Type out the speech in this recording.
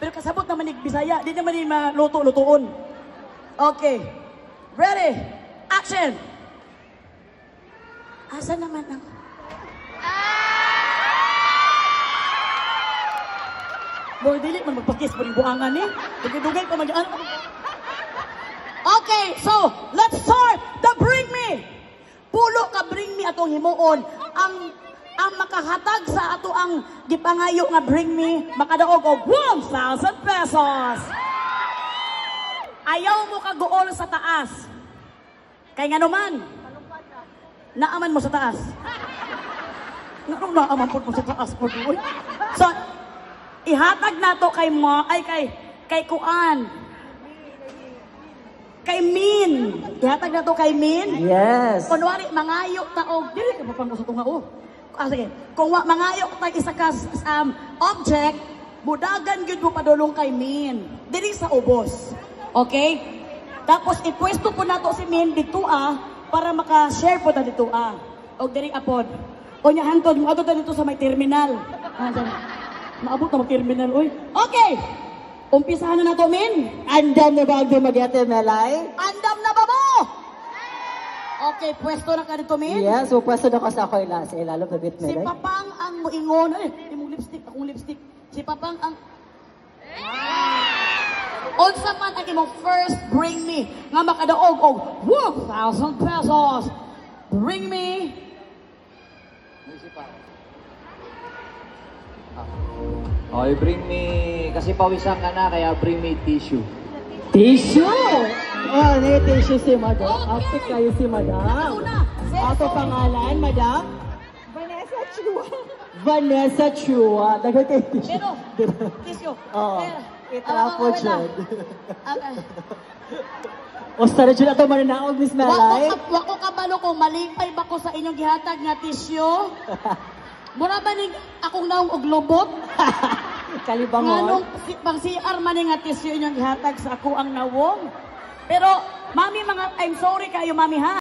Pero kasabot naman ni Bisaya, di naman ni maluto-lutuon. Okay. Ready? Action! Asa naman ang... Boy, dili man magpakis mo rin buangan eh. Dugay-dugay pa mag-ano. Okay, so, let's start the Bring Me. Pulo ka Bring Me atong himuon. Ang makahatag sa ato ang gipangayo nga Bring Me, makadaog og 1,000 pesos. Ayaw mo ka gool sa taas. Kay nga naman, naaman mo sa taas. Naaman po mo sa taas po. So, ihatag na to kay mo, ay kay Kuan. Kay Min. Ihatag na to kay Min. Yes. Kunwari, mangayo taog. Dili ka pa pang gusto nga sige. Kung mangayo tayo isa ka object, budagan yun mo padulong kay Min. Dili sa ubos. Okay? Tapos, ipwesto po na to si Min dito para maka-share po na dito O dili apod. O niya hantod, maabot na dito sa may terminal. Maabot na mag-terminal, oy. Okay! Umpisahan na to, Min. Andam na ba ang Dumaguete, Melay? Andam na ba mo? Okay, pwesto na ka dito, Min. Yes, so pwesto na ko sa ako'y last. Lalo pa bit, Si Melay. Papang ang muingon. Imong lipstick, akong lipstick. Si Papang ang... Unsa man ang imong first Bring Me nga makadaog og 1,000 pesos. Bring Me. Okay, bring me, kasi pawisan ka na, kaya bring me tissue. Tissue! Oh, may tissue si Madam. Okay. Apit kayo si Madam. Ako pangalan, Madam? Vanessa Chua. Vanessa Chua. Dagat kayo tissue. Pero, tissue. Oo. Itrapo wait dyan. lang. O sa rin dyan ito mananaog, Miss Melay. Wako kabalo kung malipay ba ko sa inyong gihatag nga tissue? Mura ba ni akong naong og lubot? Kalibangon. Nganong pang CR man nga tissue inyong gihatag sa ako ang nawong. Pero, mami, I'm sorry kayo, mami, ha?